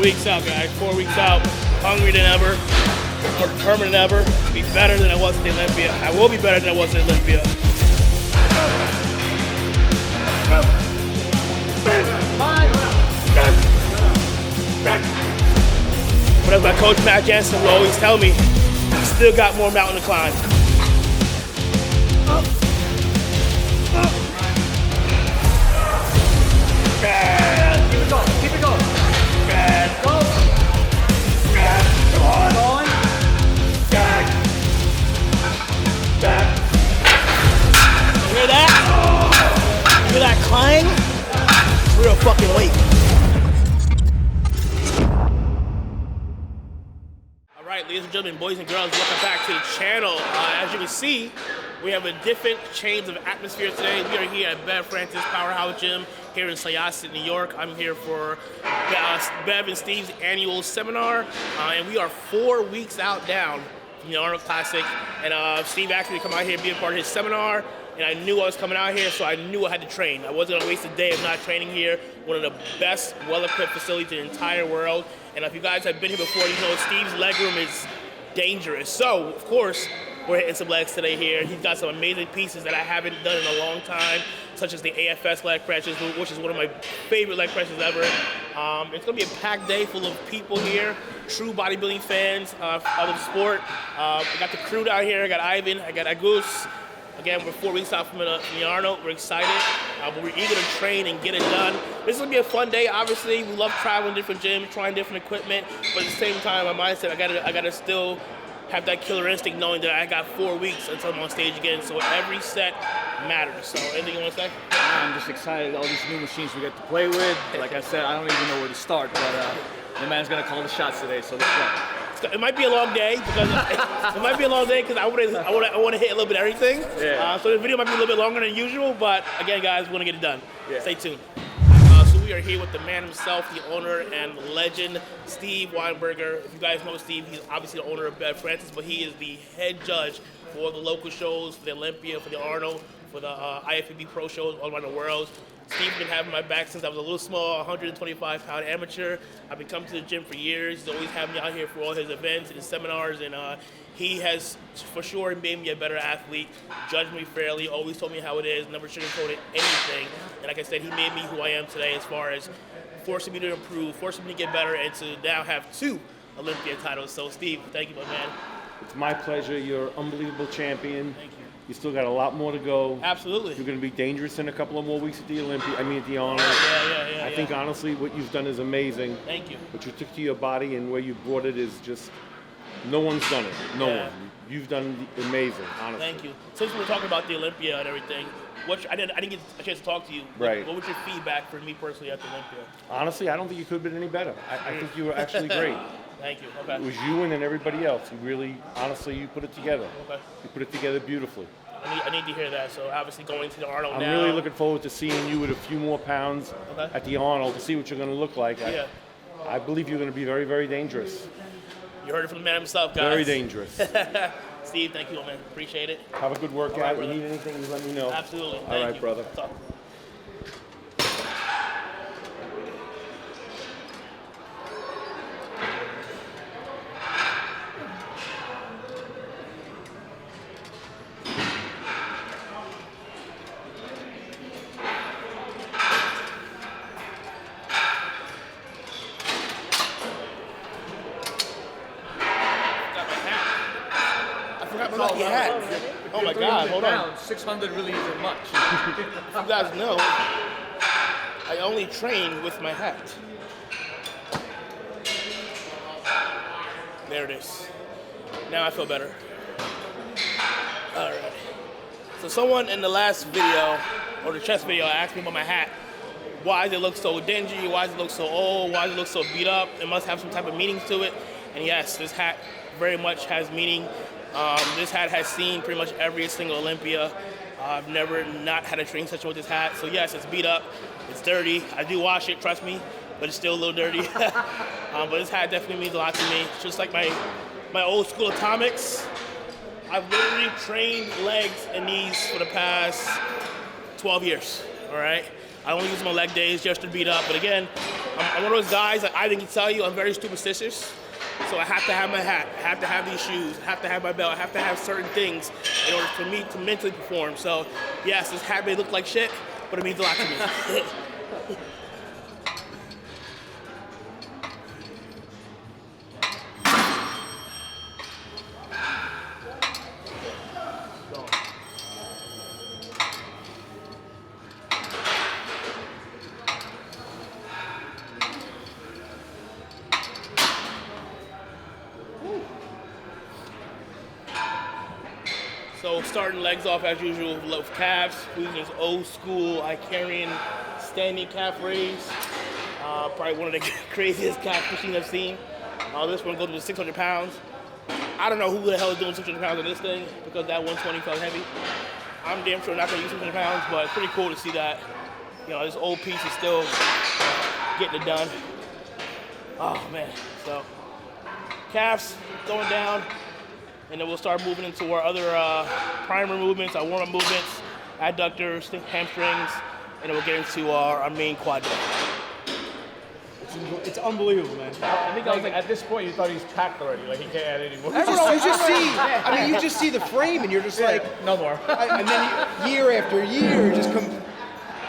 weeks out, guys. 4 weeks out. Hungry than ever. More determined than ever. Be better than I was at the Olympia. I will be better than I was at the Olympia. But as my coach Matt Jensen will always tell me, I still got more mountain to climb. Keep it going, keep it going. Go. Come on. Hear that? Hear that clang? It's real fucking weight. All right, ladies and gentlemen, boys and girls, welcome back to the channel. As you can see, we have a different change of atmosphere today. We are here at Bev Francis Powerhouse Gym here in Syosset, New York. I'm here for Bev and Steve's annual seminar, and we are 4 weeks out down from the Arnold Classic. And Steve asked me to come out here and be a part of his seminar, and I knew I was coming out here, so I knew I had to train. I wasn't gonna waste a day of not training here. One of the best, well-equipped facilities in the entire world. And if you guys have been here before, you know Steve's leg room is dangerous. So, of course, we're hitting some legs today here. He's got some amazing pieces that I haven't done in a long time, such as the AFS leg presses, which is one of my favorite leg presses ever. It's gonna be a packed day full of people here, true bodybuilding fans of the sport. I got the crew down here. I got Ivan, I got Agus. Again, we're 4 weeks out from the Arnold. We're excited, but we're eager to train and get it done. This is gonna be a fun day. Obviously, we love traveling different gyms, trying different equipment, but at the same time, my mindset, I gotta still have that killer instinct knowing that I got 4 weeks until I'm on stage again, so every set matters. So anything you want to say? I'm just excited, all these new machines we get to play with. Like I said, I don't even know where to start, but the man's gonna call the shots today, so let's go. It might be a long day because I want to hit a little bit of everything. Yeah. So the video might be a little bit longer than usual, but again, guys, we want to get it done. Yeah. Stay tuned. So we are here with the man himself, the owner and legend, Steve Weinberger. If you guys know Steve, he's obviously the owner of Bev Francis, but he is the head judge for the local shows, for the Olympia, for the Arnold, for the IFBB Pro shows all around the world. Steve's been having my back since I was a little small, 125-pound amateur. I've been coming to the gym for years. He's always had me out here for all his events and his seminars, and he has for sure made me a better athlete, judged me fairly, always told me how it is, never sugarcoated anything. And like I said, he made me who I am today as far as forcing me to improve, forcing me to get better, and to now have 2 Olympia titles. So Steve, thank you, my man. It's my pleasure. You're an unbelievable champion. Thank you. You still got a lot more to go. Absolutely. You're going to be dangerous in a couple of more weeks at the Olympia. I mean, at the Arnold. Yeah. I think honestly, what you've done is amazing. Thank you. What you took to your body and where you brought it is just, no one's done it. No one. You've done amazing, honestly. Thank you. Since we were talking about the Olympia and everything, I didn't get a chance to talk to you. Right. What was your feedback for me personally at the Olympia? Honestly, I don't think you could have been any better. I think you were actually great. Thank you. Okay. It was you and then everybody else. You really, honestly, you put it together. Okay. You put it together beautifully. I need to hear that. So obviously going to the Arnold I'm now. really looking forward to seeing you with a few more pounds at the Arnold to see what you're going to look like. Yeah. I believe you're going to be very, very dangerous. You heard it from the man himself, guys. Very dangerous. Steve, thank you, man. Appreciate it. Have a good workout. Right, If you brother. need anything, you let me know. Absolutely. All Thank right, you. brother. Talk. Lucky hat. Oh my God, hold on. 600 really isn't much. You guys know, I only train with my hat. There it is. Now I feel better. All right. So someone in the last video, or the chest video, asked me about my hat. Why does it look so dingy? Why does it look so old? Why does it look so beat up? It must have some type of meaning to it. And yes, this hat very much has meaning. This hat has seen pretty much every single Olympia. I've never not had a training session with this hat. So yes, it's beat up, it's dirty. I do wash it, trust me, but it's still a little dirty. But this hat definitely means a lot to me. It's just like my old school atomics. I've literally trained legs and knees for the past 12 years, all right? I only use my leg days just to beat up, but again, I'm one of those guys that I can tell you I'm very superstitious. So I have to have my hat, I have to have these shoes, I have to have my belt, I have to have certain things in order for me to mentally perform. So yes, this hat may look like shit, but it means a lot to me. So starting legs off as usual with calves, using this old school Icarian standing calf raise. Probably one of the craziest calf machines I've seen. This one goes to 600 pounds. I don't know who the hell is doing 600 pounds on this thing because that 120 felt heavy. I'm damn sure not gonna use 600 pounds, but it's pretty cool to see that, you know, this old piece is still getting it done. Oh man, so calves going down. And then we'll start moving into our other primer movements, our warm-up movements, adductors, hamstrings, and then we'll get into our main quad day. It's unbelievable, man. I think at this point you thought he's packed already, like he can't add any more. You just see, I mean, you just see the frame, and you're just like, no more. and then year after year, just come.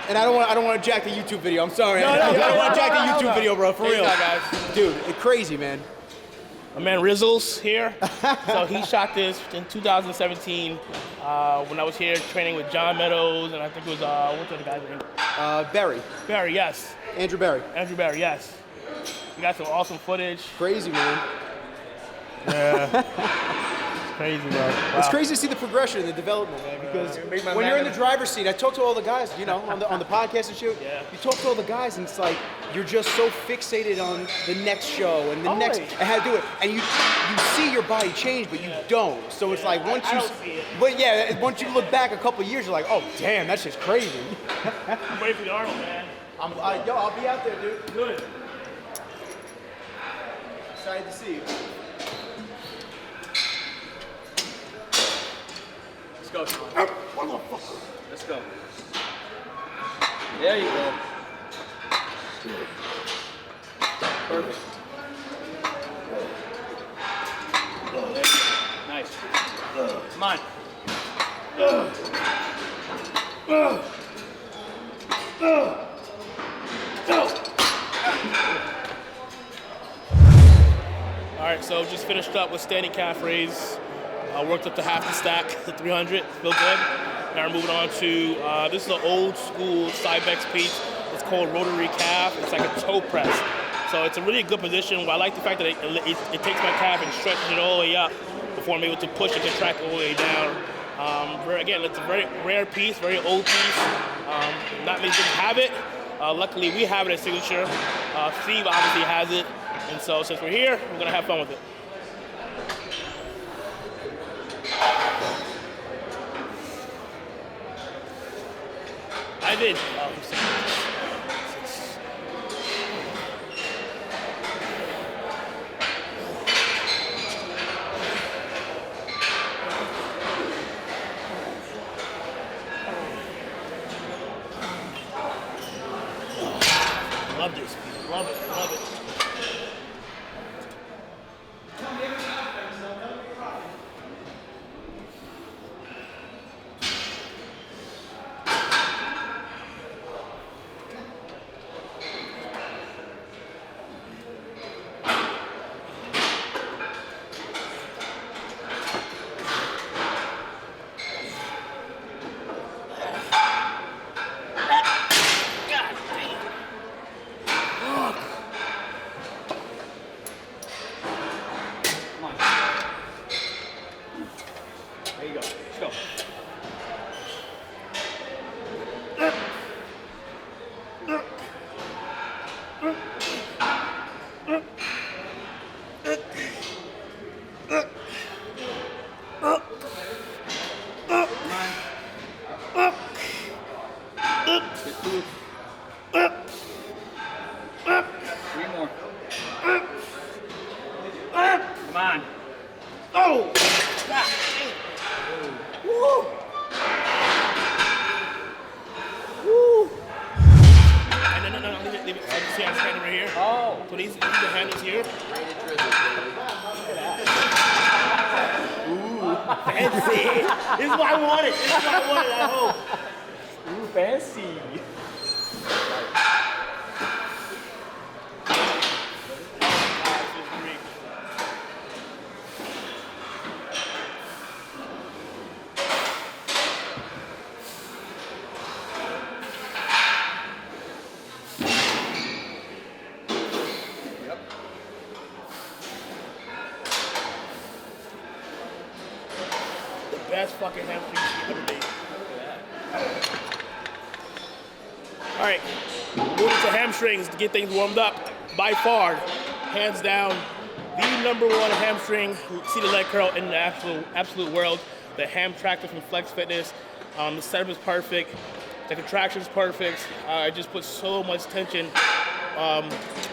And I don't want to jack the YouTube video. I'm sorry. No, I don't want to jack the YouTube no. video, bro. For real, Guys. dude. It's crazy, man. My man Rizzles here. So he shot this in 2017 when I was here training with John Meadows, and I think it was, what's the other guy's name? Barry. Barry, yes. Andrew Barry. Andrew Barry, yes. We got some awesome footage. Crazy, man. Yeah. Crazy, bro. Wow. It's crazy to see the progression and the development, man. Because when you're in the driver's seat, I talk to all the guys, you know, on the podcast and shit. Yeah. You talk to all the guys, and it's like you're just so fixated on the next show and the next and how to do it, and you see your body change, but you don't. So it's like once I you, don't see it. but yeah, once you look back a couple of years, you're like, oh damn, that's just crazy. I'm ready for the Arnold, man. I'll be out there, dude. Good. Excited to see you. Let's go, Sean. Let's go. There you go. Perfect. Nice. Come on. All right, so just finished up with standing calf raise. Worked up to half the stack, the 300, feel good. Now we're moving on to, this is an old school Cybex piece. It's called rotary calf. It's like a toe press. So it's a really good position. I like the fact that it takes my calf and stretches it all the way up before I'm able to push and contract all the way down. Again, it's a very rare piece, very old piece. Not many people have it. Luckily, we have it as signature. Steve obviously has it. And so since we're here, we're gonna have fun with it. I did. Love this. Love it. Love it. see how it's handled right here. Oh. So these are the handles here. Ooh, fancy. This is what I wanted. This is what I wanted at home. Ooh, fancy. Best fucking hamstring you ever made. All right, moving to hamstrings to get things warmed up. By far, hands down, the #1 hamstring seated leg curl in the absolute world. The Hamtractor from Flex Fitness. The setup is perfect. The contraction is perfect. I just put so much tension on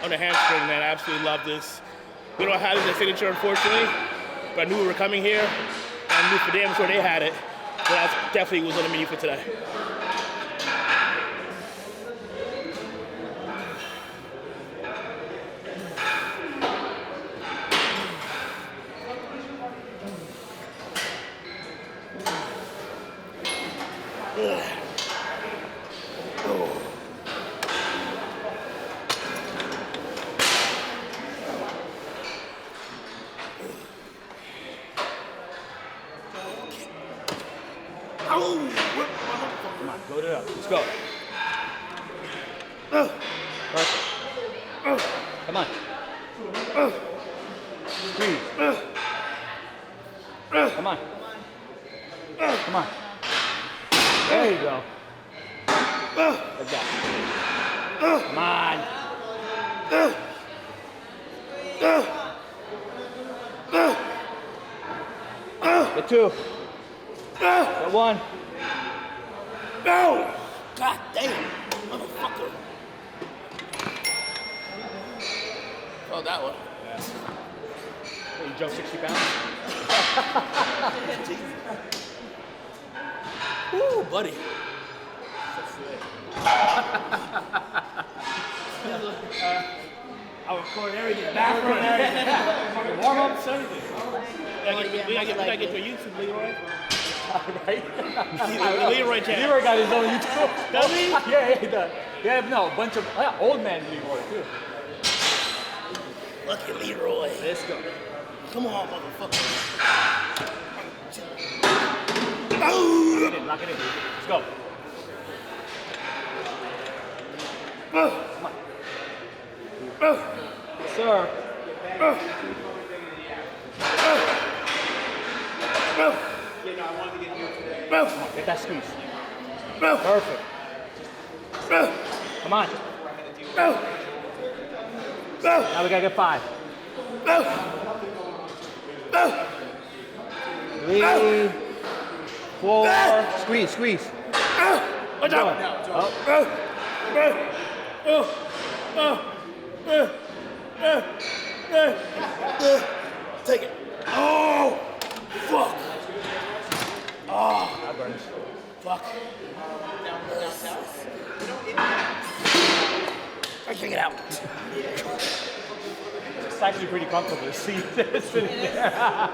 the hamstring, man. I absolutely love this. We don't have this as a signature, unfortunately, but I knew we were coming here. I knew for damn sure they had it, but that definitely was on the menu for today. Come on, load it up. Let's go. Perfect. Come on. Squeeze. Come on. Come on. There you go. Like that. Come on. Get 2. Get 1. No! God damn, motherfucker. Oh, that one. Yeah. What, you jumped 60 pounds? Woo, buddy. I'll record everything. Background, everything. Warm ups, everything. We gotta get to a YouTube, Leroy. Right? Leroy channel. Leroy got his own YouTube. Does he? Yeah, he does. Yeah, no, a bunch of old man Leroy too. Look at Leroy. Let's go. Come on, motherfucker. Lock it in. Let's go. Come on. Sir. Come on, get that squeeze. Perfect. Come on. Now we gotta get 5. 3, 4. Squeeze, squeeze. Watch out. Take it. Oh, fuck. Oh, That burns. fuck. I can't get out. It's actually pretty comfortable to see this sitting there.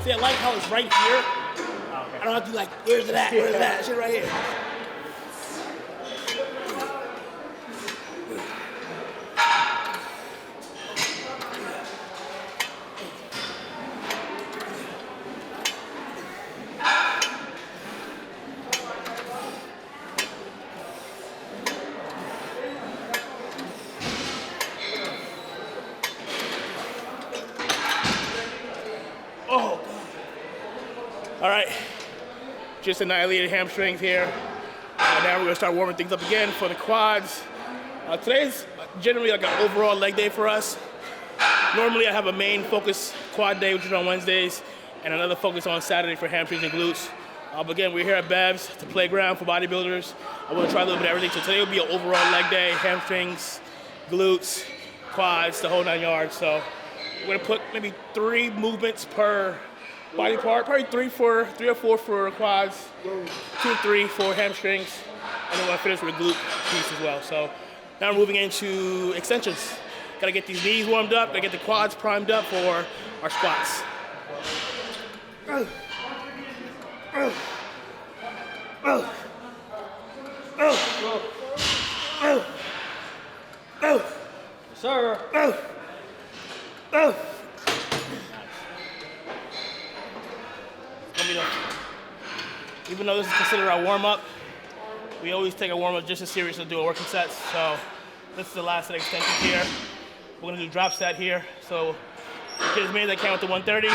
See, I like how it's right here. Okay. I don't have to be like, where's it at? Where's it at? Shit right here. Oh, God. All right. Just annihilated hamstrings here. Now we're gonna start warming things up again for the quads. Today's generally like an overall leg day for us. Normally I have a main focus quad day, which is on Wednesdays, and another focus on Saturday for hamstrings and glutes. But again, we're here at Bev's, the playground for bodybuilders. I want to try a little bit of everything. So today will be an overall leg day, hamstrings, glutes, quads, the whole 9 yards. So we're gonna put maybe 3 movements per body part, probably 3 or 4 for quads, 2 or 3 for hamstrings, and then we'll finish with a glute piece as well. So Now we're moving into extensions. Gotta get these knees warmed up, gotta get the quads primed up for our squats. Sir. Even though this is considered our warm-up, we always take a warm-up just as serious as do a working sets. So this is the last set of extensions here. We're gonna do drop set here. So get as many as I can with the 130.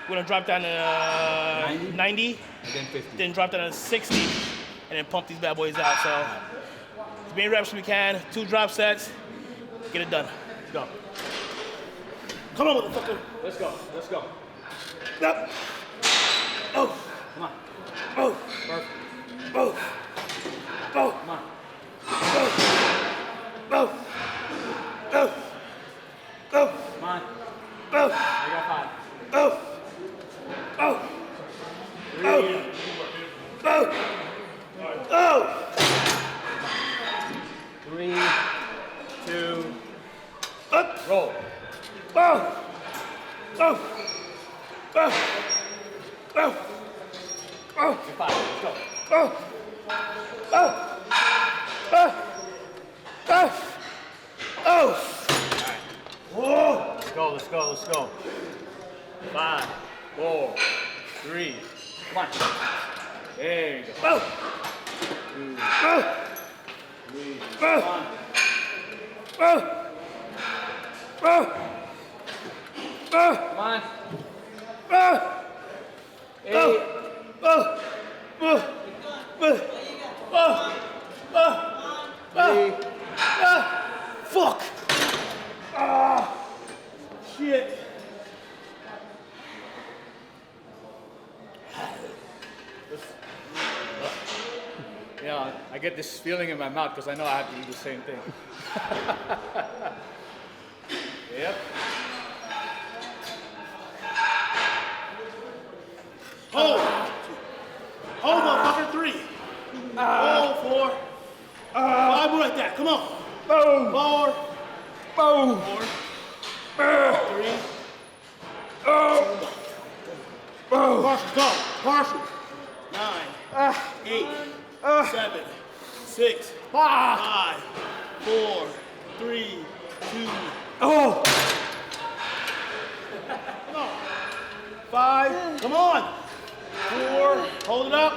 We're gonna drop down to 90, And then 50. then drop down to 60, and then pump these bad boys out. So as many reps as we can, 2 drop sets, get it done. Let's go. Come on, motherfucker. Let's go. Let's go. Up. Oh. Come on. Oh. Perfect. Oh. Oh. Come on. Oh. Oh. Oh. Oh. Come on. Oh. I got 5. Oh. Oh. 3. Oh. Oh. 3, 2, Up. roll. Oh. Oh. Oh. Oh. Oh. 5. Let's go. Oh. Oh. Oh. Oh. Oh. Whoa. Let's go. Let's go. Let's go. 5, 4, 3. Come on. There you go. Oh. 2, Oh. 3. Oh. Come on. Oh. Oh. Oh. Come on. Oh. 8. Oh. Oh. Oh. Oh. Oh. 3. Fuck. Ah. Shit. Yeah, I get this feeling in my mouth because I know I have to do the same thing. Yep. Hold, motherfucker, 3. Hold, 4. 5 more like that. Come on. 4. 3. Partial, go. Partial. 9. 8. 7. 6. 5. 4. 3. 2. Oh! Come on. 5. Come on. 4. Hold it up.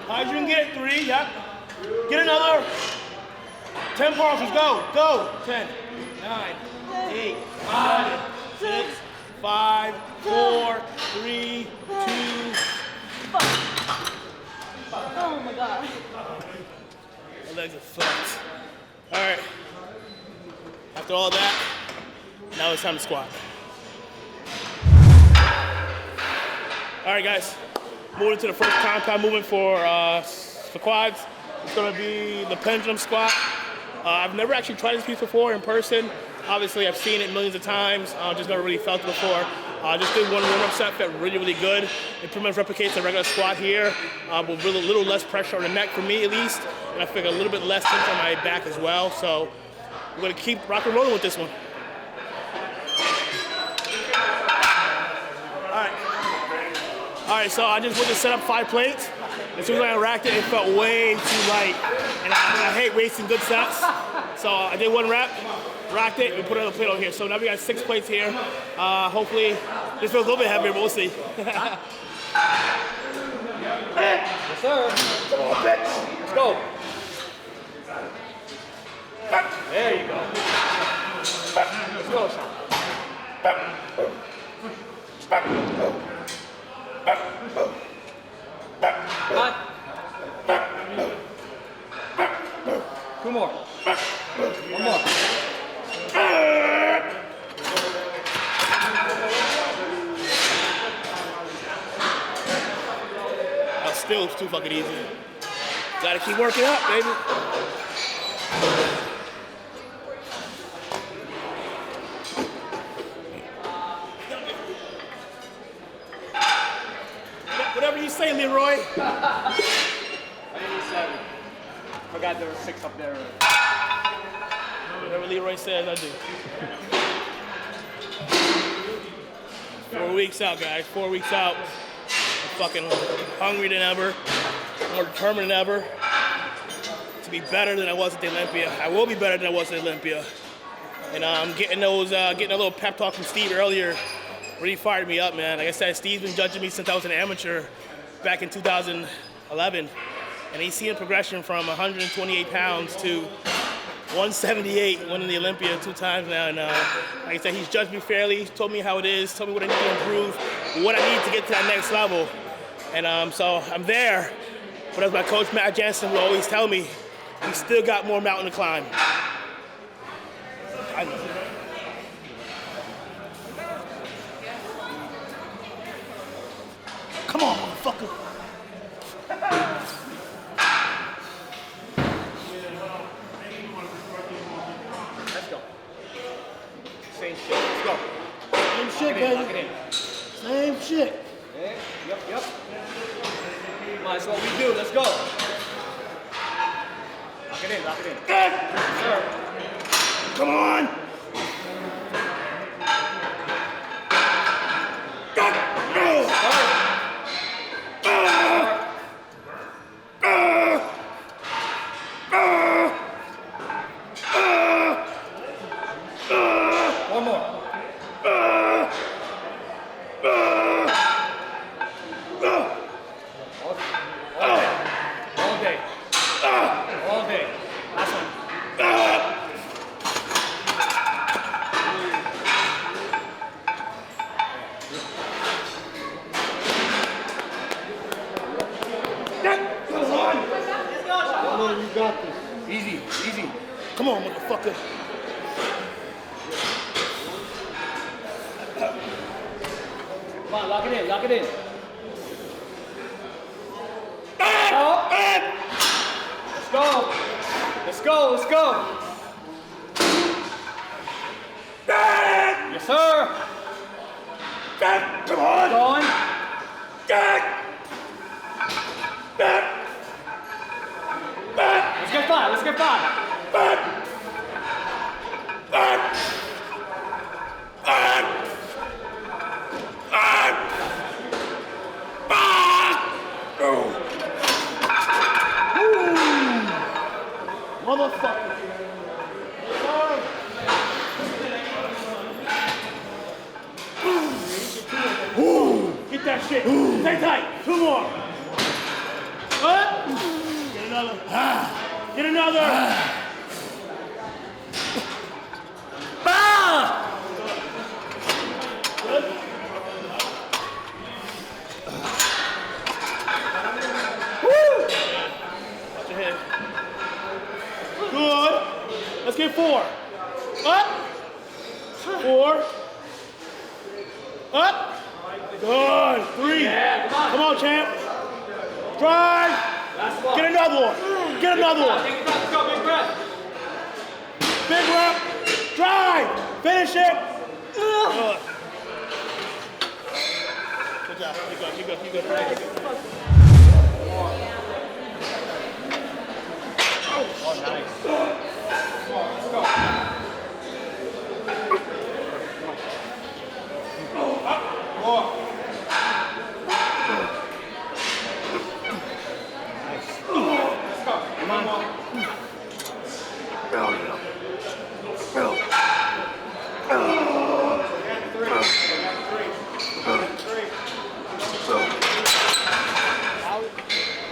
High as you can get. 3. Yep. Get another. 10 partials. Go. Go. 10. 9. 8. 7. 6. 5. 4. 3. 2. Oh my god. My legs are fucked. All right. After all that, now it's time to squat. All right, guys. Moving to the first compound movement for quads. It's gonna be the pendulum squat. I've never actually tried this piece before in person. Obviously, I've seen it millions of times. Just never really felt it before. Just did one warm-up set, felt really, really good. It pretty much replicates the regular squat here, with a little less pressure on the neck for me at least, and I feel a little bit less tension on my back as well. So we're gonna keep rock and rolling with this one. All right, so I just went to set up 5 plates. As soon as I racked it, it felt way too light, and I hate wasting good sets. So I did 1 rep, rocked it, and put another plate over here. So now we got 6 plates here. Hopefully, this feels a little bit heavier, but we'll see. Yes, sir. Come on, bitch. Let's go. There you go. Let's go, Sean. Come on. 2 more. 1 more. Still too fucking easy. Gotta keep working up, baby. Whatever you say, Leroy. I need 7. Forgot there were 6 up there. Leroy says I do. 4 weeks out, guys. 4 weeks out. I'm fucking hungry than ever. More determined than ever to be better than I was at the Olympia. I will be better than I was at the Olympia. And I'm getting a little pep talk from Steve earlier. Really fired me up, man. Like I said, Steve's been judging me since I was an amateur back in 2011. And he's seen a progression from 128 pounds to 178, winning the Olympia 2 times now. And like I said, he's judged me fairly. He's told me how it is, told me what I need to improve, what I need to get to that next level. And so I'm there. But as my coach, Matt Jansen, will always tell me, we still got more mountain to climb. Come on, motherfucker. Let's go. Same shit. Let's go. Same shit, baby. Same shit. Yeah. Yep. Come on, that's what we do. Let's go. Lock it in. Yes, sir. Come on. One more. All day. Last one. You got this. Easy. Come on, motherfucker. Come on, lock it in. Let's go. Yes, sir. Come on. Going. Let's get five. Motherfucker. Get that shit. Stay tight. 2 more. What? Get another. Get another. Good. Watch your head. Good. Let's get 4. Up. 4. Up. Good. 3. Yeah, Come on, champ. Drive. Last one. Get another one. Take a breath. Let's go, big breath. Big rep. Drive. Finish it. Good. Good job. Keep going. Oh, nice. Let's go.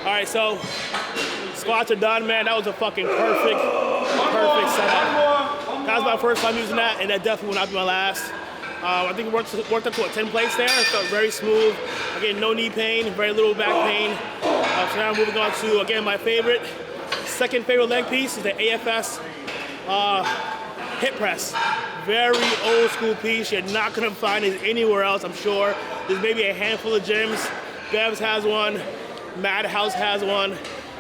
All right, so squats are done, man. That was a fucking perfect setup. That was my first time using that, and that definitely will not be my last. I think we worked up to 10 plates there. It felt very smooth. Again, no knee pain, very little back pain. So now I'm moving on to, again, my second favorite leg piece is the AFS Hip Press. Very old school piece. You're not gonna find it anywhere else, I'm sure. There's maybe a handful of gyms. Bev's has one. Madhouse has one.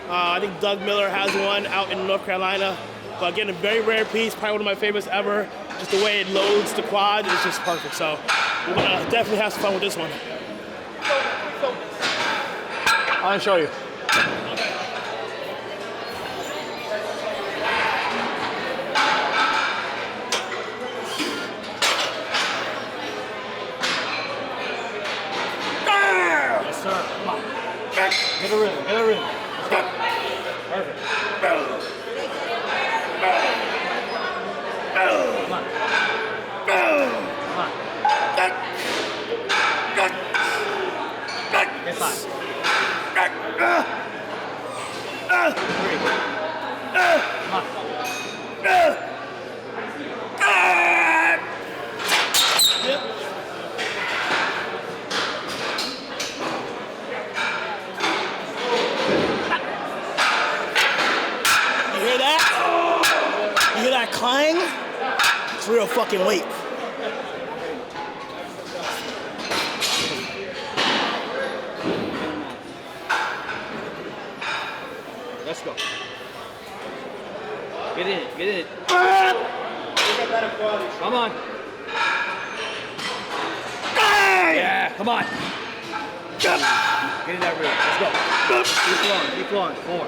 I think Doug Miller has one out in North Carolina. But again, a very rare piece, probably one of my favorites ever. Just the way it loads the quad is just perfect. So we're gonna definitely have some fun with this one. I'll show you. a rhythm. Get a rhythm. Let's go. Perfect. Come on. Come on. Get 5. 3. Come on. Yep. You hear that? You hear that clang? It's real fucking weight. Let's go. Get in it. Get in it. Come on. Yeah, come on. Get in that rhythm. Let's go. Keep flowing. Keep flowing. 4.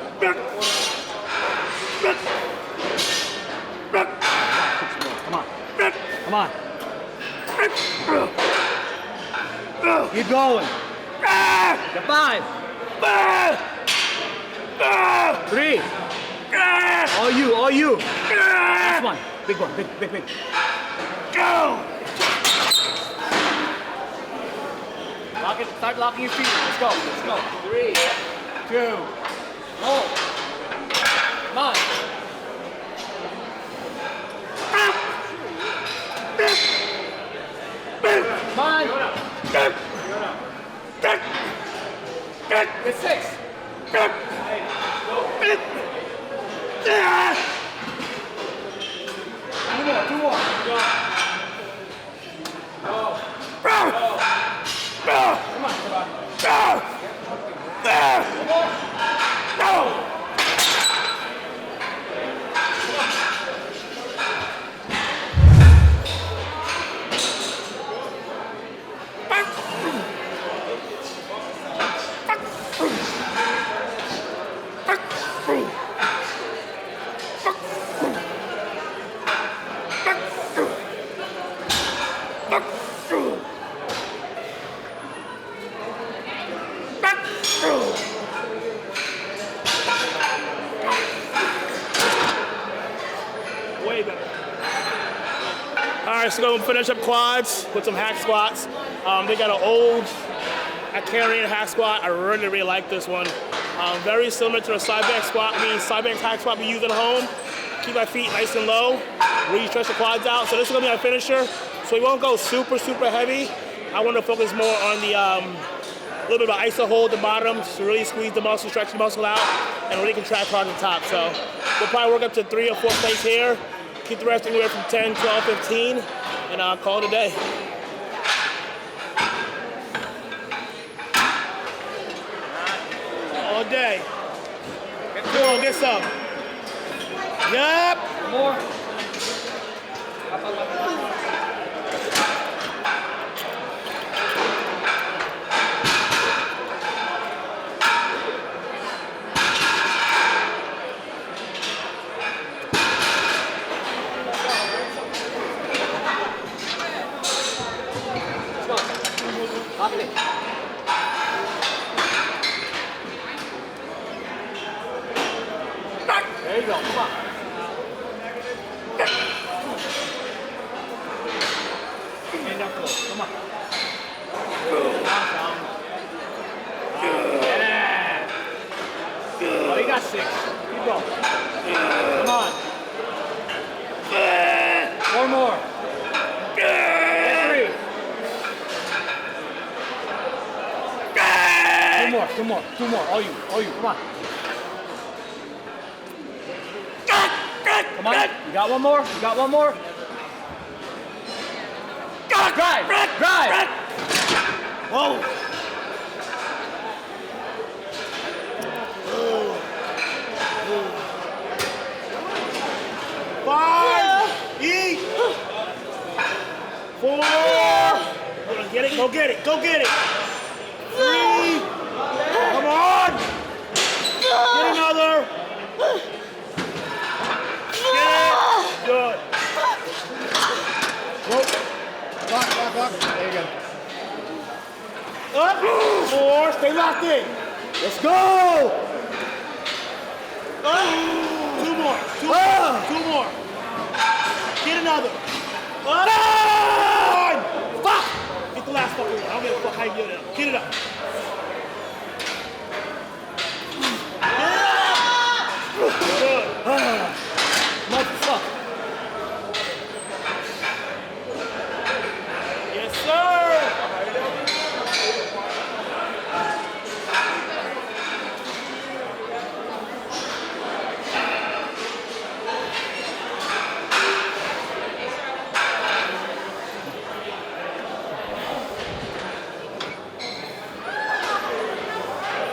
Come on. Come on. Keep going. Get 5. 3. All you, all you. Last one. Big one. Big, big, big. Go. Lock it. Start locking your feet. Let's go. Let's go. 3, 2. Hold. Come on. Come on. Get 6. 2 more. 2 more. Come on. Way better. All right, so we're gonna finish up quads with some hack squats. They got an old Acarian hack squat. I really, really like this one. Very similar to the side bench squat. Side bench hack squat we use at home. Keep my feet nice and low. Really stretch the quads out. So this is gonna be our finisher. So we won't go super, super heavy. I want to focus more on the little bit of iso hold at the bottom to really squeeze the muscle, stretch the muscle out, and really contract hard at the top. So we'll probably work up to 3 or 4 plates here. Keep the rest anywhere from 10, 12, 15, and I'll call it a day. All day. Come on, get some. Yup. More. There you go, come on. Stand up close, come on. Down. Yeah. Oh, you got 6. Keep going. Come on. 4 more. 3. 2 more. All you, come on. Come on, you got one more? Drive! Whoa. 5, eat. 4, go get it. 3, come on. Get another. Get it. Good. Lock. There you go. Up. 4, stay locked in. Let's go! Two more. Two more. Get another. One! Fuck! Get the last fucking one. I don't give a fuck how you get it up. Get it up. Good. Motherfucker. Yes, sir.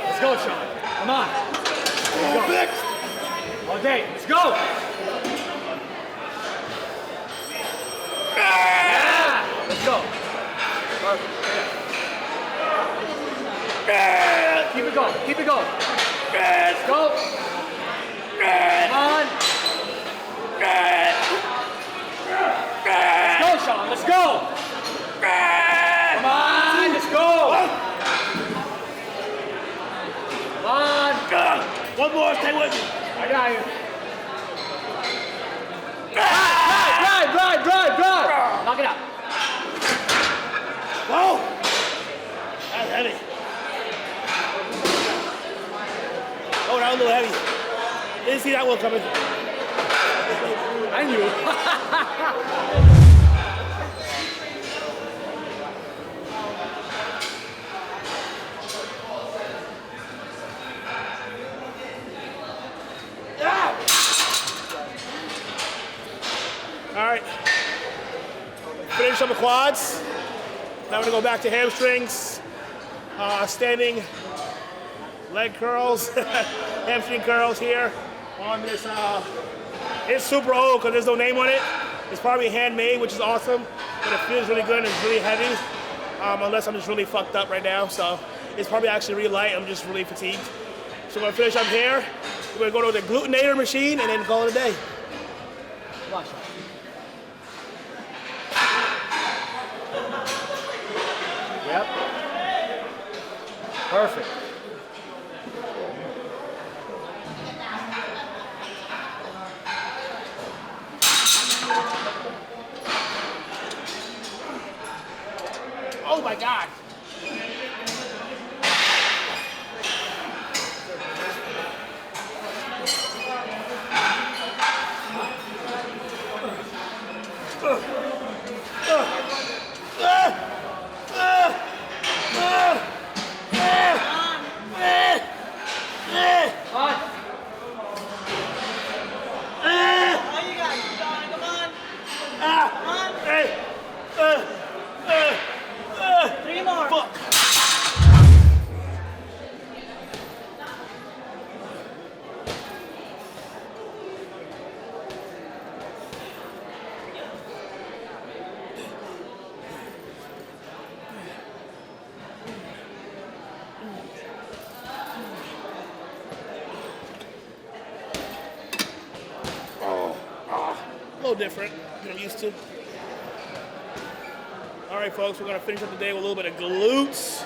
Let's go, Sean. Come on. Oh, Vic. All day. Let's go. Yeah. Let's go. Keep it going. Keep it going. Let's go. Come on. Let's go, Sean. Let's go. Come on. Let's go. Come on. One more. Stay with me. I got you. Drive. Knock it out. Whoa. That's heavy. Oh, that was a little heavy. Didn't see that one coming. I knew. All right. Finish up the quads. Now we're gonna go back to hamstrings, standing leg curls, hamstring curls here on this. It's super old because there's no name on it. It's probably handmade, which is awesome, but it feels really good and it's really heavy. Unless I'm just really fucked up right now, so it's probably actually really light. I'm just really fatigued. So we're gonna finish up here. We're gonna go to the Glutenator machine and then call it a day. Come on, Sean. Yep. Perfect. Oh my God. A little different than I'm used to. All right, folks, we're gonna finish up the day with a little bit of glutes.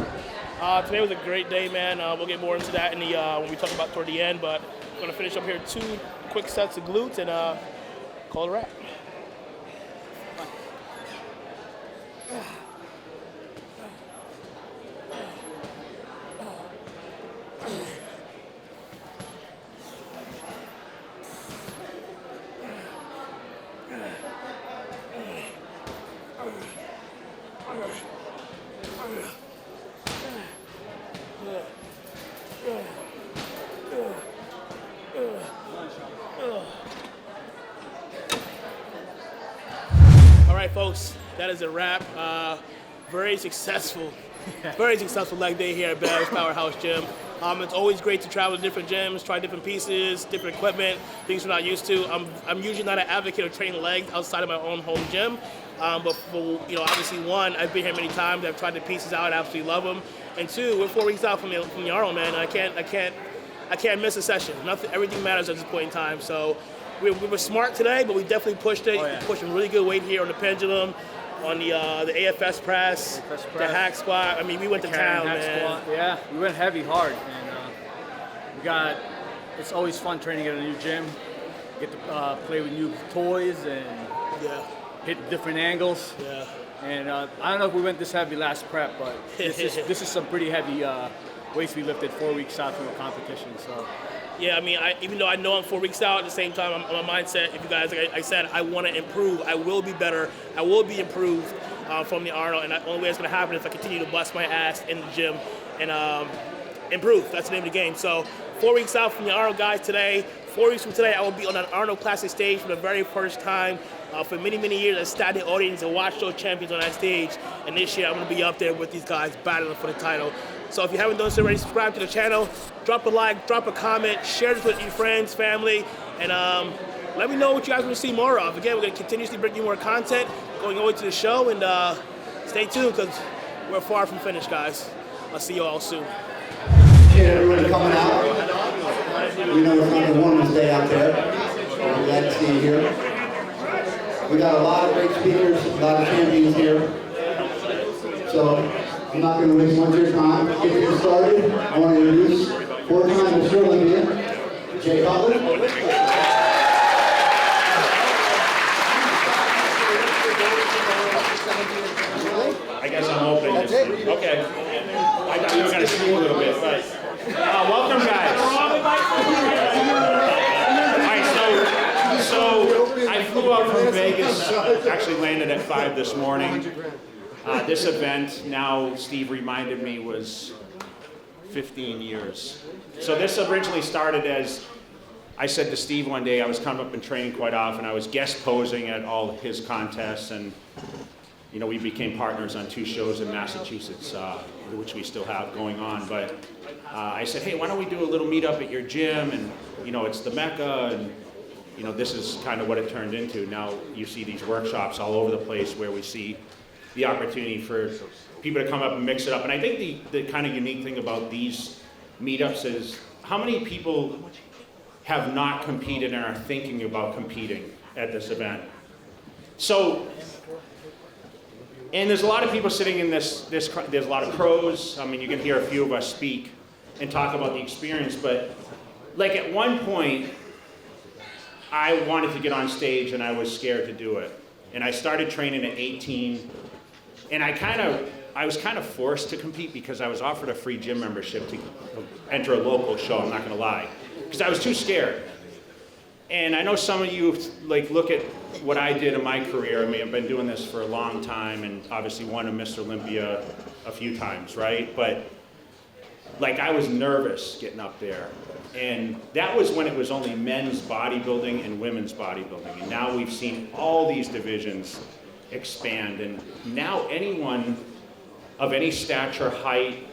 Today was a great day, man. We'll get more into that in the when we talk about toward the end, but we're gonna finish up here 2 quick sets of glutes and call it a wrap. All right, folks, that is a wrap. Very successful leg day here at AFS Powerhouse Gym. It's always great to travel to different gyms, try different pieces, different equipment, things we're not used to. I'm usually not an advocate of training legs outside of my own home gym, but for, obviously, one, I've been here many times. I've tried the pieces out. I absolutely love them. And two, we're 4 weeks out from the Arnold, man. I can't miss a session. Everything matters at this point in time. So we were smart today, but we definitely pushed it. Pushing really good weight here on the pendulum, on the AFS press, the hack squat. I mean, we went to town, man. Squat. Yeah, we went heavy hard. And It's always fun training at a new gym. Get to play with new toys and hit different angles. Yeah. And I don't know if we went this heavy last prep, but this is some pretty heavy weights we lifted 4 weeks out from a competition. So. Yeah, I mean, even though I know I'm 4 weeks out, at the same time, I'm my mindset, if you guys, like I said, I want to improve. I will be better. I will be improved from the Arnold, and the only way it's going to happen is if I continue to bust my ass in the gym and improve. That's the name of the game. So 4 weeks out from the Arnold guys today. 4 weeks from today, I will be on an Arnold Classic stage for the very first time. For many, many years, I sat in the audience and watched those champions on that stage. And this year, I'm going to be up there with these guys battling for the title. So if you haven't done so already, subscribe to the channel, drop a like, drop a comment, share this with your friends, family, and let me know what you guys want to see more of. Again, we're going to continuously bring you more content going over to the show, and stay tuned because we're far from finished, guys. I'll see you all soon. Appreciate everybody coming out. We know it's not the warmest day out there, so we're glad to see you here. We got a lot of great speakers, a lot of champions here. So I'm not going to waste much of your time. Get this started. I want to introduce 4-time Mr. Olympia Jay Cutler. I guess I'm opening this. Okay. I thought you were going to speak a little bit, but welcome, guys. All right, so I flew out from Vegas. Actually landed at 5 this morning. This event, now Steve reminded me, was 15 years. So this originally started as, I said to Steve one day, I was coming up and training quite often. I was guest posing at all his contests, and you know, we became partners on 2 shows in Massachusetts, which we still have going on. But I said, hey, why don't we do a little meetup at your gym? And you know, it's the MECCA, and you know, this is kind of what it turned into. Now you see these workshops all over the place where we see the opportunity for people to come up and mix it up. And I think the kind of unique thing about these meetups is how many people have not competed and are thinking about competing at this event. So, and there's a lot of people sitting in this there's a lot of pros. I mean, you can hear a few of us speak and talk about the experience, but like at one point, I wanted to get on stage and I was scared to do it. And I started training at 18, and I was kind of forced to compete because I was offered a free gym membership to enter a local show, I'm not gonna lie, because I was too scared. And I know some of you like look at what I did in my career. I mean, I've been doing this for a long time and obviously won a Mr. Olympia a few times, right? But like I was nervous getting up there. And that was when it was only men's bodybuilding and women's bodybuilding. And now we've seen all these divisions expand. And now anyone of any stature, height,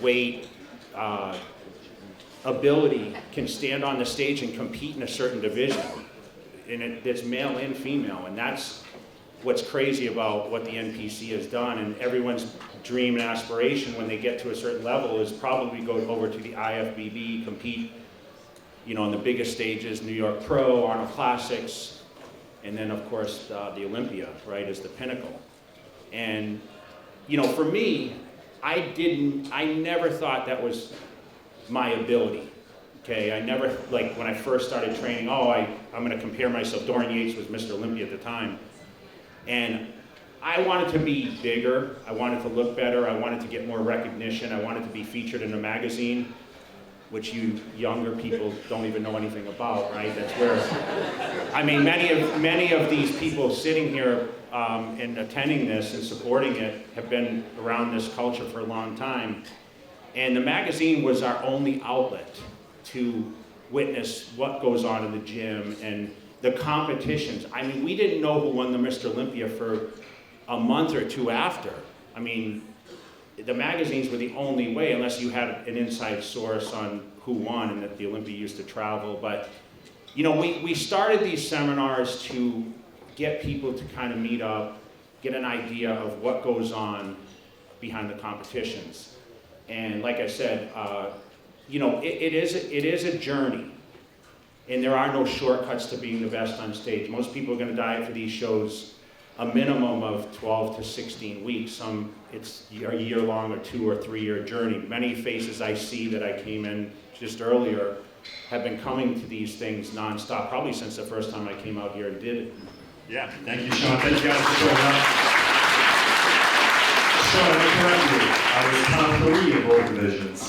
weight, ability can stand on the stage and compete in a certain division. And it's male and female. And that's what's crazy about what the NPC has done. And everyone's dream and aspiration when they get to a certain level is probably go over to the IFBB, compete, you know, on the biggest stages, New York Pro, Arnold Classics, and then of course the Olympia, right, is the pinnacle. And, you know, for me, I never thought that was my ability, okay? I never, like when I first started training, I'm gonna compare myself, Dorian Yates was Mr. Olympia at the time. And I wanted to be bigger, I wanted to look better, I wanted to get more recognition, I wanted to be featured in a magazine, which you younger people don't even know anything about, right? That's where, I mean, many of these people sitting here and attending this and supporting it have been around this culture for a long time. And the magazine was our only outlet to witness what goes on in the gym and the competitions. I mean, we didn't know who won the Mr. Olympia for a month or two after. I mean, the magazines were the only way, unless you had an inside source on who won and that the Olympia used to travel. But, you know, we started these seminars to get people to kind of meet up, get an idea of what goes on behind the competitions. And like I said, you know, it is a journey. And there are no shortcuts to being the best on stage. Most people are going to diet for these shows a minimum of 12 to 16 weeks. Some, it's a year-long or 2 or 3 year journey. Many faces I see that I came in just earlier, have been coming to these things nonstop, probably since the first time I came out here and did it. Yeah, thank you, Sean. Thank you guys for showing up. Sean, let me correct you. I was top 3 in both divisions.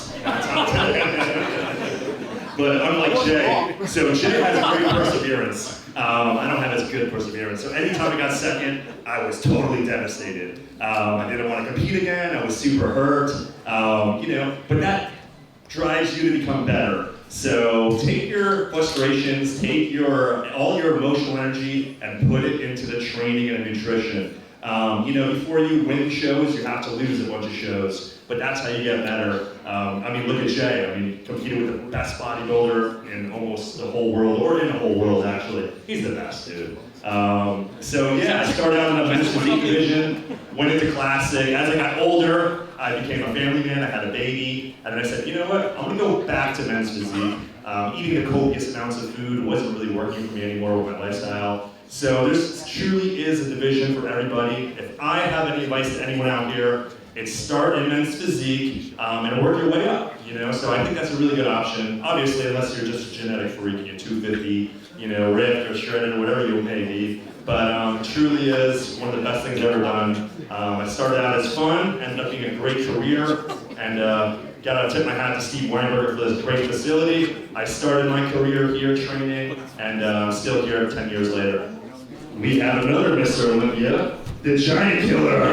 But unlike Jay, so Jay has great perseverance. I don't have as good perseverance. So anytime I got second, I was totally devastated. I didn't want to compete again. I was super hurt. But that drives you to become better. So take your frustrations, take all your emotional energy and put it into the training and nutrition. Before you win shows, you have to lose a bunch of shows, but that's how you get better. Look at Jay. Competed with the best bodybuilder in almost the whole world, or in the whole world actually. He's the best, dude. I started out in the men's physique division, went into classic. As I got older, I became a family man, I had a baby, and then I said, you know what, I'm gonna go back to men's physique. Eating the copious amounts of food wasn't really working for me anymore with my lifestyle. So there truly is a division for everybody. If I have any advice to anyone out here, it's start in men's physique and work your way up. So I think that's a really good option. Obviously, unless you're just a genetic freak, you're 250, ripped or shredded or whatever you may be. But it truly is one of the best things I've ever done. I started out as fun, ended up being a great career, and got to tip my hat to Steve Weinberger for this great facility. I started my career here training, and I'm still here 10 years later. We have another Mr. Olympia, the Giant Killer.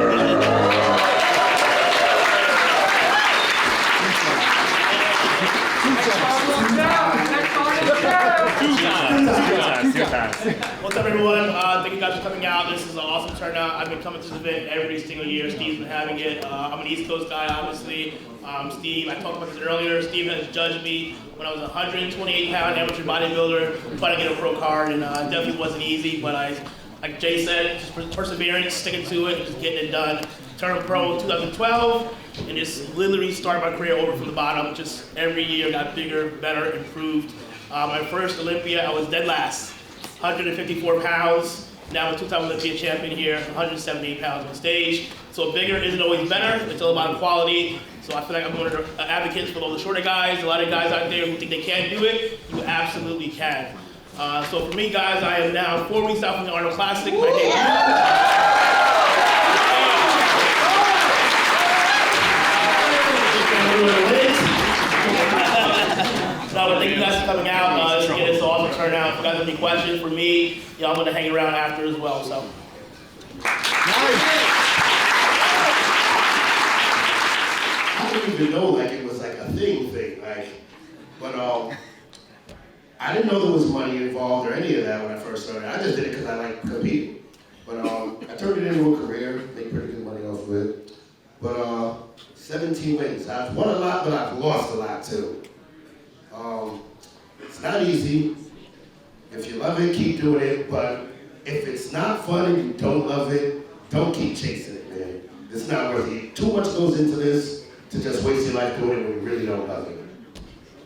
What's up, everyone? Thank you guys for coming out. This is an awesome turnout. I've been coming to this event every single year. Steve's been having it. I'm an East Coast guy, obviously. Steve, I talked about this earlier. Steve has judged me when I was a 128-pound amateur bodybuilder, trying to get a pro card, and it definitely wasn't easy, but like Jay said, just perseverance, sticking to it, just getting it done. Turned pro in 2012, and just literally started my career over from the bottom. Just every year got bigger, better, improved. My first Olympia, I was dead last, 154 pounds. Now I'm a 2-time Olympia champion here, 178 pounds on stage. So bigger isn't always better, it's all about quality. So I feel like I'm one of the advocates for all the shorter guys. A lot of guys out there who think they can't do it, you absolutely can. So for me, guys, I am now 4 weeks out from the Arnold Classic. My So thank you guys for coming out. Again, it's an awesome turnout. If you guys have any questions for me, I'm going to hang around after as well. So. I didn't even know it was like a thing, but I didn't know there was money involved or any of that when I first started. I just did it because I like competing. But I turned it into a career, made pretty good money off of it. But 17 wins. I've won a lot, but I've lost a lot too. It's not easy. If you love it, keep doing it. But if it's not fun and you don't love it, don't keep chasing it, man. It's not worth it. Too much goes into this to just waste your life doing it when you really don't love it.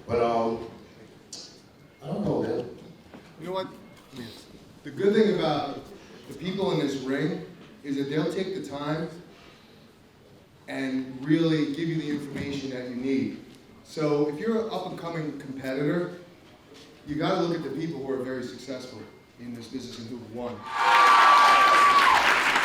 But I don't know, man. You know what? The good thing about the people in this ring is that they'll take the time and really give you the information that you need. So if you're an up-and-coming competitor, you got to look at the people who are very successful in this business and who've won.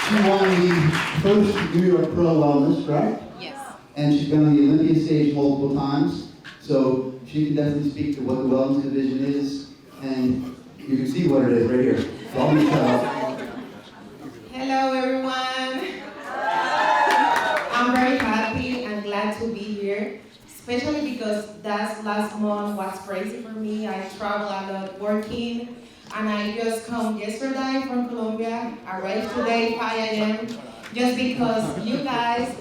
She won the first New York Pro Wellness, right? Yes. And she's been on the Olympia stage multiple times, so she can definitely speak to what the wellness division is, and you can see what it is right here. So hello, everyone. I'm very happy and glad to be here, especially because that last month was crazy for me. I traveled a lot working, and I just come yesterday from Colombia. I arrived today 5 a.m. just because you guys,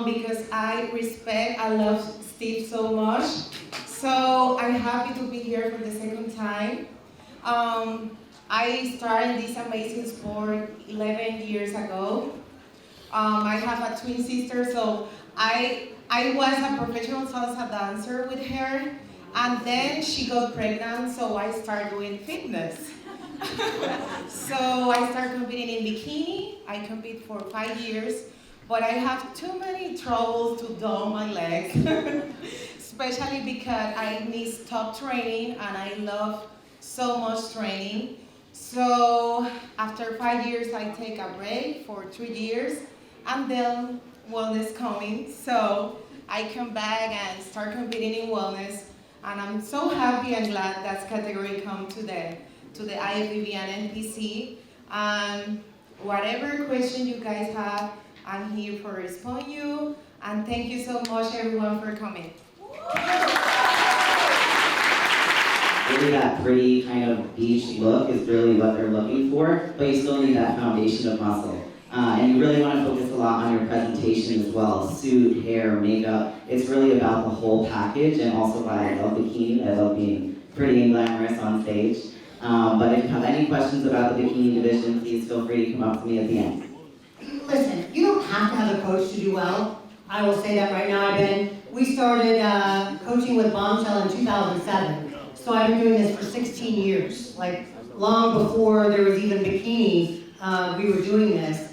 because I respect, I love Steve so much. So I'm happy to be here for the second time. I started this amazing sport 11 years ago. I have a twin sister, so I was a professional salsa dancer with her, and then she got pregnant, so I started doing fitness. So I started competing in bikini. I competed for 5 years, but I have too many troubles to dull my legs. especially because I need stop training and I love so much training. So after 5 years, I take a break for 3 years, and then wellness coming. So I come back and start competing in wellness, and I'm so happy and glad that category come to the IFBB and NPC. And whatever question you guys have, I'm here for respond you. And thank you so much, everyone, for coming. Really, that pretty kind of beach look is really what they're looking for, but you still need that foundation of muscle. And you really want to focus a lot on your presentation as well. Suit, hair, makeup. It's really about the whole package, and also why I love bikini. I love being pretty and glamorous on stage. But if you have any questions about the bikini division, please feel free to come up to me at the end. Listen, you don't have to have a coach to do well. I will say that right now. We started coaching with Bombshell in 2007. So I've been doing this for 16 years. Like, long before there was even bikini, we were doing this.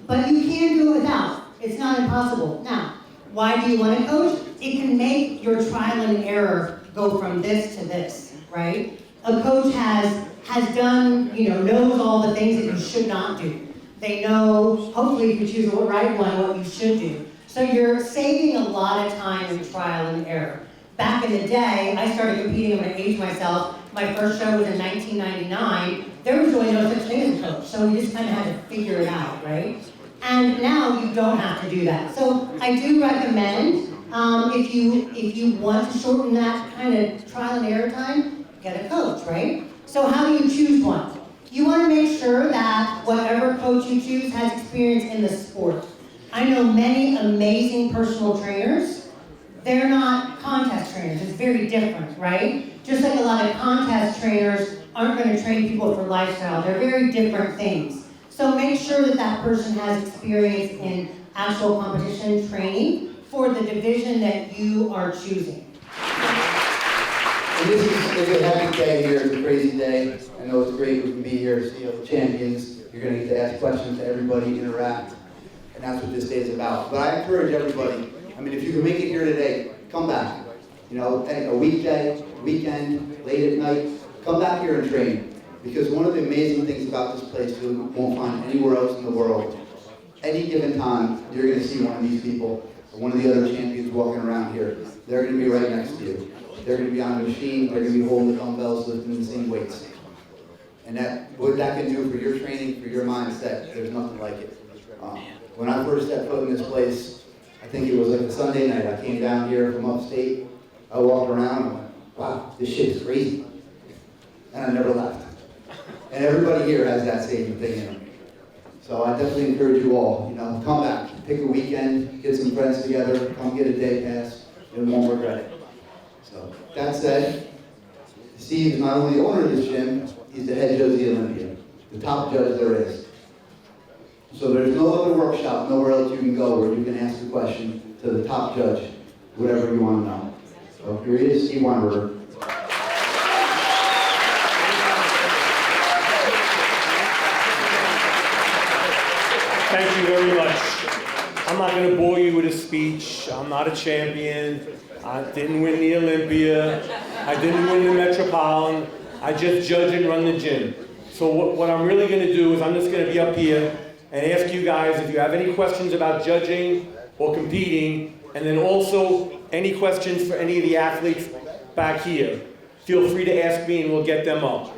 But you can do it without. It's not impossible. Now, why do you want to coach? It can make your trial and error go from this to this, right? A coach has done, knows all the things that you should not do. They know, hopefully if you choose the right one, what you should do. So you're saving a lot of time in trial and error. Back in the day, I started competing, I'm going to age myself. My first show was in 1999. There was really no such thing as a coach, so we just kind of had to figure it out, right? And now you don't have to do that. So I do recommend, if you want to shorten that kind of trial and error time, get a coach, right? So how do you choose one? You want to make sure that whatever coach you choose has experience in the sport. I know many amazing personal trainers. They're not contest trainers. It's very different, right? Just like a lot of contest trainers aren't going to train people for lifestyle. They're very different things. So make sure that that person has experience in actual competition training for the division that you are choosing. And this is a happy day here. It's a crazy day. I know it's great we can be here, see all the champions. You're going to get to ask questions to everybody, interact, and that's what this day is about. But I encourage everybody, if you can make it here today, come back. A weekday, weekend, late at night, come back here and train. Because one of the amazing things about this place you won't find anywhere else in the world, any given time, you're going to see one of these people, or one of the other champions walking around here. They're going to be right next to you. They're going to be on the machine, they're going to be holding the dumbbells, lifting the same weights. And what that can do for your training, for your mindset, there's nothing like it. When I first stepped foot in this place, I think it was like a Sunday night. I came down here from upstate. I walked around and went, wow, this shit is crazy. And I never left. And everybody here has that same thing in them. So I definitely encourage you all, come back, pick a weekend, get some friends together, come get a day pass, you won't regret it. So that said, Steve is not only the owner of this gym, he's the head judge of the Olympia, the top judge there is. So there's no other workshop, nowhere else you can go where you can ask a question to the top judge, whatever you want to know. So here he is, Steve Weinberger. Thank you very much. I'm not going to bore you with a speech. I'm not a champion. I didn't win the Olympia. I didn't win the Metropolitan. I just judge and run the gym. So what I'm really going to do is I'm just going to be up here and ask you guys if you have any questions about judging or competing, and then also any questions for any of the athletes back here. Feel free to ask me and we'll get them up.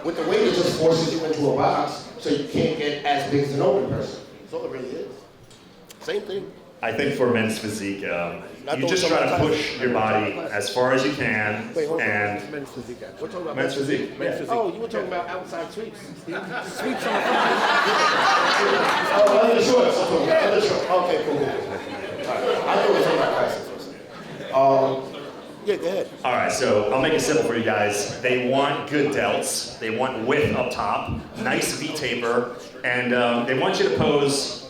With the weight, it just forces you into a box, so you can't get as big as an open person. That's all it really is. Same thing. I think for men's physique, you just try to push your body as far as you can. Wait, hold on. And Men's physique. We're talking about men's physique. Oh, you were talking about outside sweeps. Sweeps on the front. Oh, other shorts. Other shorts. Okay, cool. All right. I thought we were talking about classes for a second. Yeah, go ahead. All right, so I'll make it simple for you guys. They want good delts. They want width up top, nice V-taper, and they want you to pose.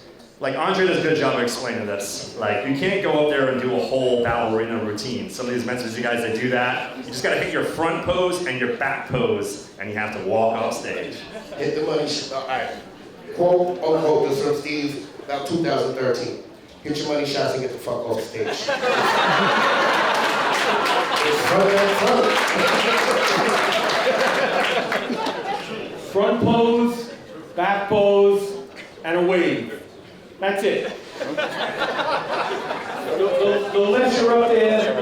Like Andre does a good job of explaining this. Like you can't go up there and do a whole ballerina routine. Some of these men's physique guys, they do that. You just gotta hit your front pose and your back pose, and you have to walk off stage. Hit the money. All right. Quote unquote, this from Steve, about 2013. hit your money shots and get the fuck off stage. Front pose, back pose, and a wave. That's it. The less you're up there,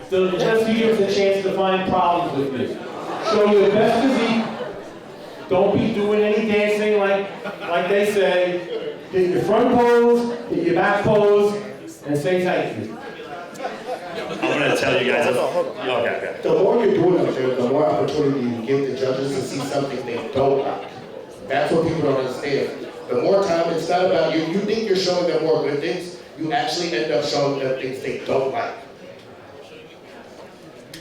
the less you give the chance to find problems with me. Show your best physique. Don't be doing any dancing like they say. Get your front pose, get your back pose, and stay tight. I'm going to tell you guys. Okay. The more you're doing up there, the more opportunity you give the judges to see something they don't like. That's what people don't understand. The more time, it's not about you. You think you're showing them more good things, you actually end up showing them things they don't like.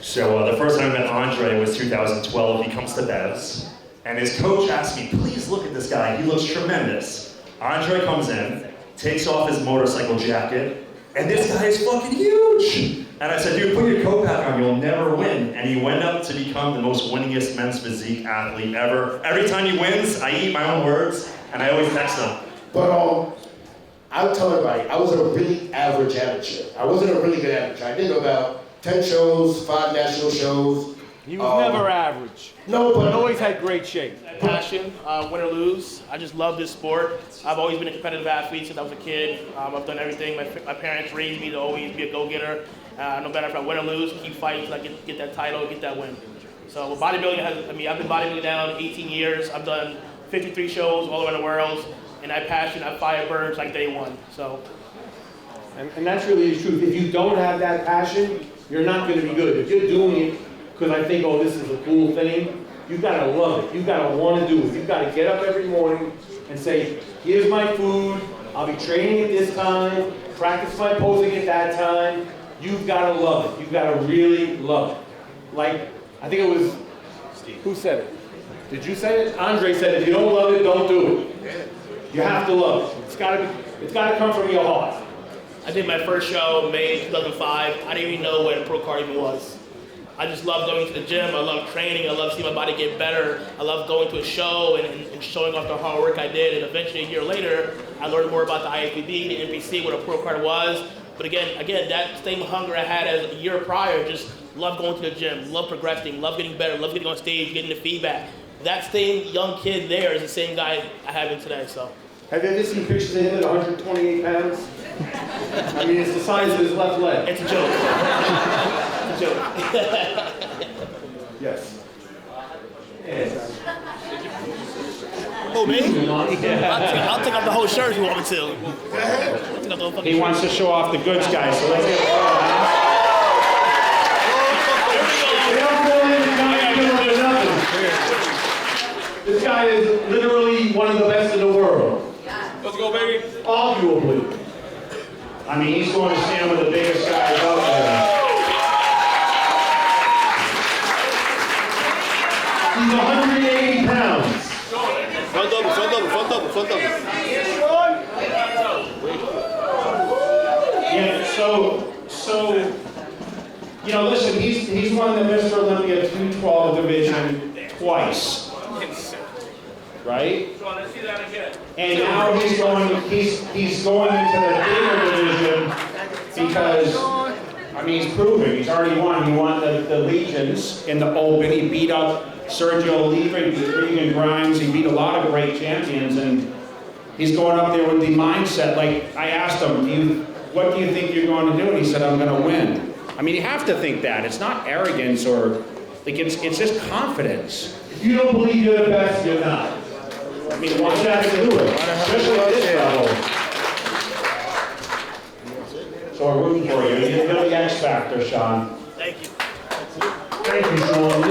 So the first time I met Andre was 2012. He comes to Bev's, and his coach asked me, please look at this guy. He looks tremendous. Andre comes in, takes off his motorcycle jacket, and this guy is fucking huge. And I said, dude, put your coat back on, you'll never win. And he went up to become the most winningest men's physique athlete ever. Every time he wins, I eat my own words, and I always text him. But I'll tell everybody, I was a really average amateur. I wasn't a really good amateur. I did about 10 shows, 5 national shows. He was never average. No, but always had great shape. Passion, win or lose. I just love this sport. I've always been a competitive athlete since I was a kid. I've done everything. My parents raised me to always be a go-getter. No matter if I win or lose, keep fighting till I get that title, get that win. So bodybuilding I've been bodybuilding now 18 years. I've done 53 shows all around the world, and that passion, that fire burns like day one. So. And that's really the truth. If you don't have that passion, you're not going to be good. If you're doing it because I think, oh, this is a cool thing, you gotta love it. You gotta want to do it. You gotta get up every morning and say, here's my food. I'll be training at this time. Practice my posing at that time. You've gotta love it. You've gotta really love it. Like, I think it was Steve. Who said it? Did you say it? Andre said, if you don't love it, don't do it. You have to love it. It's gotta come from your heart. I did my first show May 2005. I didn't even know what a pro card even was. I just love going to the gym. I love training. I love seeing my body get better. I love going to a show and showing off the hard work I did. And eventually, a year later, I learned more about the IFBB, the NPC, what a pro card was. But again, that same hunger I had as a year prior, just love going to the gym, love progressing, love getting better, love getting on stage, getting the feedback. That same young kid there is the same guy I have in today. So. Have you ever seen pictures of him at 128 pounds? I mean, it's the size of his left leg. It's a joke. It's a joke. Yes. Oh, me? I'll take off the whole shirt if you want me to. He wants to show off the goods, guys, so let's get This guy is literally one of the best in the world. Let's go, baby. Arguably. I mean, he's going to stand with the biggest guys out there. He's 180 pounds. Front double. Yeah, so, you know, listen, he's won the Mr Olympia 212 division twice. Right? And now he's going into the bigger division because, I mean, he's proven. He's already won. He won the Legions in the Open. He beat up Sergio Oliva, he beat Regan Grimes. He beat a lot of great champions, and he's going up there with the mindset. Like, I asked him, what do you think you're going to do? And he said, I'm going to win. I mean, you have to think that. It's not arrogance or, like, it's just confidence. If you don't believe you're the best, you're not. I mean, why should I do it? Especially at this level. So we're rooting for you. You're the X Factor, Shaun. Thank you. Thank you, Shaun.